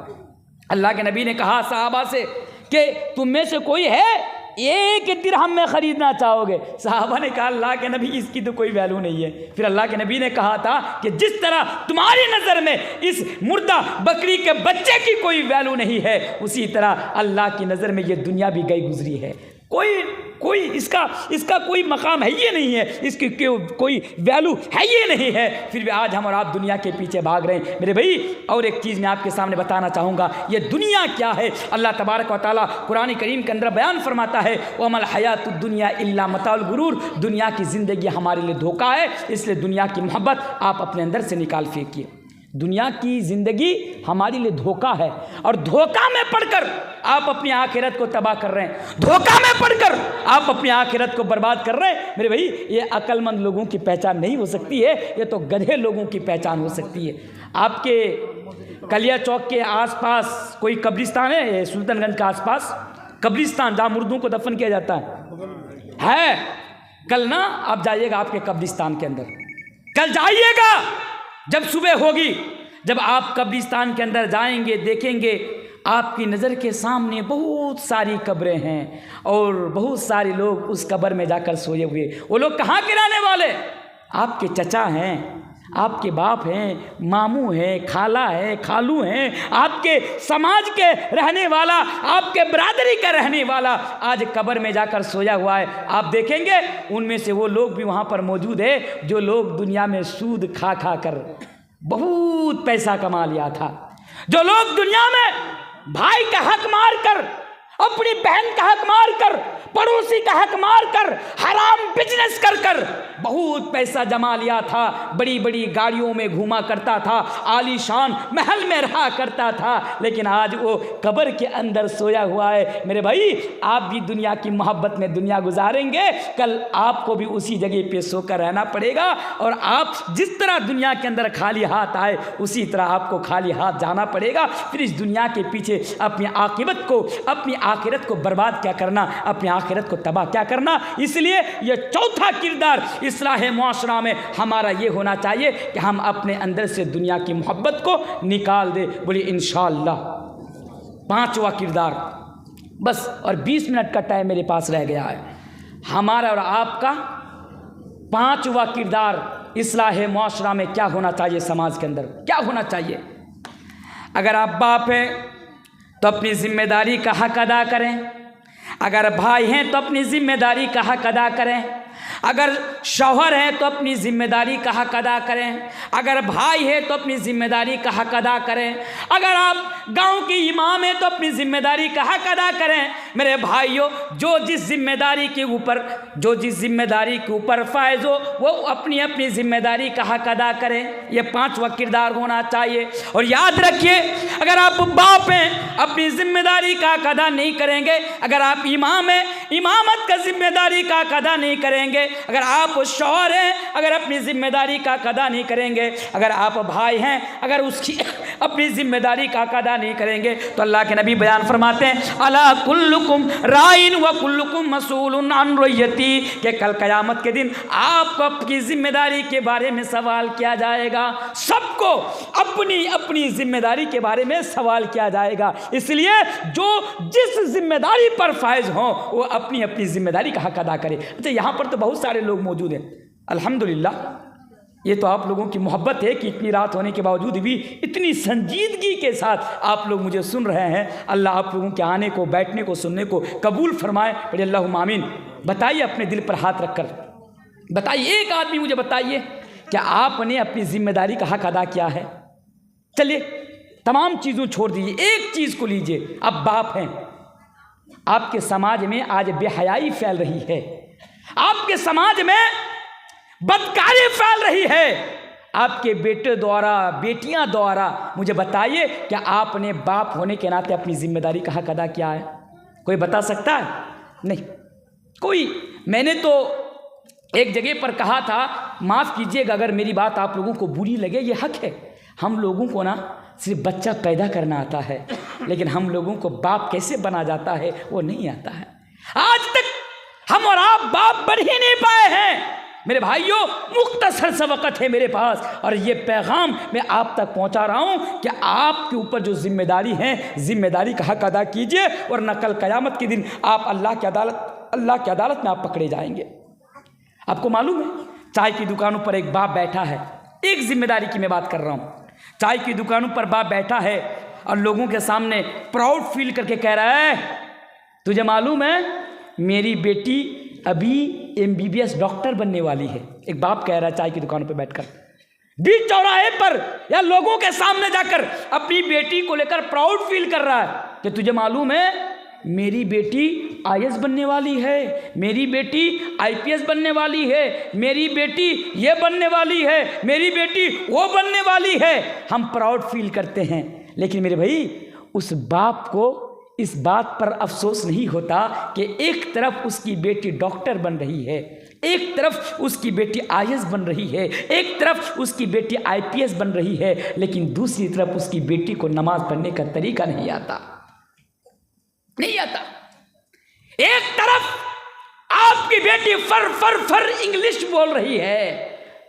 अल्लाह के नबी ने कहा सहाबा से कि तुम में से कोई है एक दिरहम में ख़रीदना चाहोगे? सहाबा ने कहा अल्लाह के नबी इसकी तो कोई वैल्यू नहीं है। फिर अल्लाह के नबी ने कहा था कि जिस तरह तुम्हारी नज़र में इस मुर्दा बकरी के बच्चे की कोई वैल्यू नहीं है, उसी तरह अल्लाह की नज़र में ये दुनिया भी गई गुजरी है। कोई इसका कोई मकाम है ये नहीं है, इसकी कोई वैल्यू है ये नहीं है। फिर भी आज हम और आप दुनिया के पीछे भाग रहे हैं मेरे भाई। और एक चीज़ मैं आपके सामने बताना चाहूँगा, ये दुनिया क्या है। अल्लाह तबारक व तआला कुरान करीम के अंदर बयान फरमाता है वमल हयातुद दुनिया इल्ला मताउल गुरूर, दुनिया की ज़िंदगी हमारे लिए धोखा है, इसलिए दुनिया की मोहब्बत आप अपने अंदर से निकाल फेंकिए। दुनिया की ज़िंदगी हमारे लिए धोखा है और धोखा में पड़कर आप अपनी आखिरत को तबाह कर रहे हैं, धोखा में पड़कर आप अपनी आखिरत को बर्बाद कर रहे हैं। मेरे भाई ये अक्लमंद लोगों की पहचान नहीं हो सकती है, ये तो गधे लोगों की पहचान हो सकती है। आपके कलिया चौक के आसपास कोई कब्रिस्तान है? सुल्तानगंज के आसपास कब्रिस्तान जहाँ मुर्दों को दफन किया जाता है। कल ना आप जाइएगा आपके कब्रिस्तान के अंदर, कल जाइएगा जब सुबह होगी, जब आप कब्रिस्तान के अंदर जाएंगे देखेंगे आपकी नज़र के सामने बहुत सारी कब्रें हैं और बहुत सारे लोग उस कब्र में जाकर सोए हुए। वो लोग कहाँ के रहने वाले? आपके चचा हैं, आपके बाप हैं, मामू हैं, खाला है, खालू हैं, आपके समाज के रहने वाला, आपके बरादरी का रहने वाला आज कब्र में जाकर सोया हुआ है। आप देखेंगे उनमें से वो लोग भी वहाँ पर मौजूद है जो लोग दुनिया में सूद खा खा कर बहुत पैसा कमा लिया था, जो लोग दुनिया में भाई का हक मार कर, अपनी बहन का हक मार कर, पड़ोसी का हक मार कर, हराम बिजनेस कर कर बहुत पैसा जमा लिया था, बड़ी बड़ी गाड़ियों में घूमा करता था, आलीशान महल में रहा करता था, लेकिन आज वो कब्र के अंदर सोया हुआ है। मेरे भाई आप भी दुनिया की मोहब्बत में दुनिया गुजारेंगे, कल आपको भी उसी जगह पे सोकर रहना पड़ेगा और आप जिस तरह दुनिया के अंदर खाली हाथ आए उसी तरह आपको खाली हाथ जाना पड़ेगा। फिर इस दुनिया के पीछे अपनी आकिबत को, अपनी आखिरत को बर्बाद क्या करना, अपनी आखिरत को तबाह क्या करना। इसलिए ये चौथा किरदार इस्लाह मुआशरा में हमारा ये होना चाहिए कि हम अपने अंदर से दुनिया की मोहब्बत को निकाल दे। बोलिए इंशाअल्लाह। पांचवा किरदार बस, और 20 मिनट का टाइम मेरे पास रह गया है। हमारा और आपका पांचवा किरदार इस्लाह मुआशरा में क्या होना चाहिए, समाज के अंदर क्या होना चाहिए। अगर आप बाप हैं तो अपनी जिम्मेदारी का हक अदा करें, अगर भाई हैं तो अपनी जिम्मेदारी का हक अदा करें, अगर शौहर हैं तो अपनी जिम्मेदारी का हक अदा करें, अगर भाई है तो अपनी जिम्मेदारी का हक अदा करें, अगर आप गांव के इमाम हैं तो अपनी जिम्मेदारी का हक अदा करें। मेरे भाइयों, जो जिस जिम्मेदारी के ऊपर फायज हो वो अपनी अपनी जिम्मेदारी का हक अदा करें। ये पांचवा किरदार होना चाहिए। और याद रखिए, अगर आप बाप हैं अपनी जिम्मेदारी का हक अदा नहीं करेंगे, अगर आप इमाम हैं इमामत का जिम्मेदारी का हक अदा नहीं करेंगे, अगर आप शौहर हैं अगर अपनी जिम्मेदारी का अदा नहीं करेंगे, अगर आप भाई हैं अगर उसकी अपनी जिम्मेदारी का अदा अदा नहीं करेंगे तो अल्लाह के नबी बयान फरमाते हैं अला कुल्लुकुम राइन व कुल्लुकुम मसूलुन अन रयती, कि कल क़यामत के दिन आपको अपनी जिम्मेदारी के बारे में सवाल किया जाएगा। सबको अपनी अपनी जिम्मेदारी के बारे में सवाल किया जाएगा। इसलिए जो जिस जिम्मेदारी पर फायज हो वो अपनी अपनी जिम्मेदारी का हक अदा करे। अच्छा, यहाँ पर तो बहुत सारे लोग मौजूद हैं, अल्हम्दुलिल्लाह। ये तो आप लोगों की मोहब्बत है कि इतनी रात होने के बावजूद भी इतनी संजीदगी के साथ आप लोग मुझे सुन रहे हैं। अल्लाह आप लोगों के आने को, बैठने को, सुनने को कबूल फरमाए। पढ़िए अल्लाहुम्मा आमीन। बताइए अपने दिल पर हाथ रखकर, बताइए एक आदमी मुझे बताइए क्या आपने अपनी जिम्मेदारी का हक अदा किया है? चलिए तमाम चीज़ों छोड़ दीजिए, एक चीज़ को लीजिए। आप बाप हैं, आपके समाज में आज बेहयाई फैल रही है, आपके समाज में बदकारी फैल रही है, आपके बेटे द्वारा, बेटियां द्वारा। मुझे बताइए क्या आपने बाप होने के नाते अपनी जिम्मेदारी का हक अदा किया है? कोई बता सकता है? नहीं कोई। मैंने तो एक जगह पर कहा था, माफ़ कीजिएगा अगर मेरी बात आप लोगों को बुरी लगे, ये हक है। हम लोगों को ना सिर्फ बच्चा पैदा करना आता है, लेकिन हम लोगों को बाप कैसे बना जाता है वो नहीं आता है। आज तक हम और आप बाप बन ही नहीं पाए हैं। मेरे भाइयों, मुख्तसर सा वक़्त है मेरे पास और ये पैगाम मैं आप तक पहुंचा रहा हूं कि आपके ऊपर जो जिम्मेदारी है, जिम्मेदारी का हक अदा कीजिए, वरना कल क़यामत के दिन आप अल्लाह की अदालत में आप पकड़े जाएंगे। आपको मालूम है, चाय की दुकानों पर एक बाप बैठा है, एक जिम्मेदारी की मैं बात कर रहा हूँ। चाय की दुकानों पर बाप बैठा है और लोगों के सामने प्राउड फील करके कह रहा है, तुझे मालूम है मेरी बेटी अभी MBBS डॉक्टर बनने वाली है। एक बाप कह रहा है चाय की दुकानों पर बैठकर, बीच चौराहे पर या लोगों के सामने जाकर अपनी बेटी को लेकर प्राउड फील कर रहा है कि तुझे मालूम है मेरी बेटी IAS बनने वाली है, मेरी बेटी IPS बनने वाली है, मेरी बेटी ये बनने वाली है, मेरी बेटी वो बनने वाली है। हम प्राउड फील करते हैं, लेकिन मेरे भाई उस बाप को इस बात पर अफसोस नहीं होता कि एक तरफ उसकी बेटी डॉक्टर बन रही है, एक तरफ उसकी बेटी IAS बन रही है, एक तरफ उसकी बेटी IPS बन रही है, लेकिन दूसरी तरफ उसकी बेटी को नमाज पढ़ने का तरीका नहीं आता। एक तरफ आपकी बेटी फर फर फर इंग्लिश बोल रही है,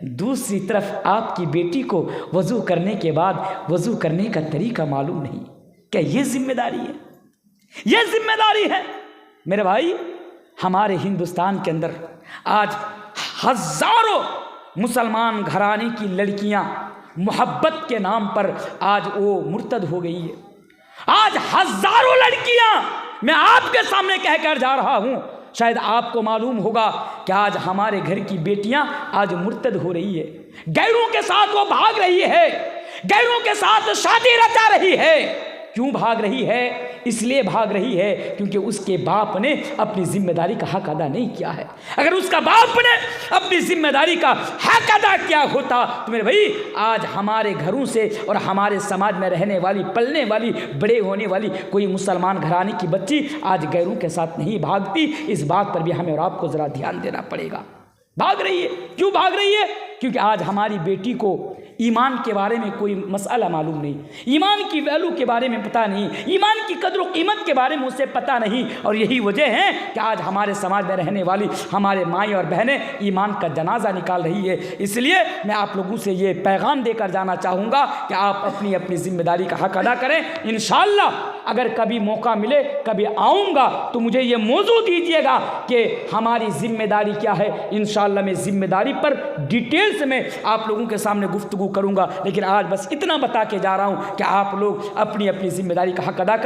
दूसरी तरफ आपकी बेटी को वजू करने के बाद वजू करने का तरीका मालूम नहीं। क्या ये जिम्मेदारी है? ये जिम्मेदारी है मेरे भाई। हमारे हिंदुस्तान के अंदर आज हजारों मुसलमान घराने की लड़कियां मोहब्बत के नाम पर आज वो मुर्तद हो गई है। आज हजारों लड़कियां, मैं आपके सामने कहकर जा रहा हूं, शायद आपको मालूम होगा कि आज हमारे घर की बेटियां आज मुर्तद हो रही है, गैरों के साथ वो भाग रही है, गैरों के साथ शादी रचा रही है। क्यों भाग रही है? इसलिए भाग रही है क्योंकि उसके बाप ने अपनी जिम्मेदारी का हक अदा नहीं किया है। अगर उसका बाप ने अपनी जिम्मेदारी का हक अदा किया होता तो मेरे भाई आज हमारे घरों से और हमारे समाज में रहने वाली, पलने वाली, बड़े होने वाली कोई मुसलमान घराने की बच्ची आज गैरों के साथ नहीं भागती। इस बात पर भी हमें और आपको ज़रा ध्यान देना पड़ेगा। भाग रही है, क्यों भाग रही है? क्योंकि आज हमारी बेटी को ईमान के बारे में कोई मसला मालूम नहीं, ईमान की वैल्यू के बारे में पता नहीं, ईमान की कदर व कीमत के बारे में उसे पता नहीं। और यही वजह है कि आज हमारे समाज में रहने वाली हमारे माएँ और बहनें ईमान का जनाजा निकाल रही है। इसलिए मैं आप लोगों से ये पैगाम देकर जाना चाहूँगा कि आप अपनी अपनी जिम्मेदारी का हक अदा करें। इंशाअल्लाह अगर कभी मौका मिले, कभी आऊँगा तो मुझे ये मौजू दीजिएगा कि हमारी जिम्मेदारी क्या है। इंशाअल्लाह मैं जिम्मेदारी पर डिटेल्स में आप लोगों के सामने गुफ्तगू करूंगा, लेकिन आज बस इतना बता के जा रहा हूं कि आप लोग अपनी अपनी जिम्मेदारी का हक अदा करें।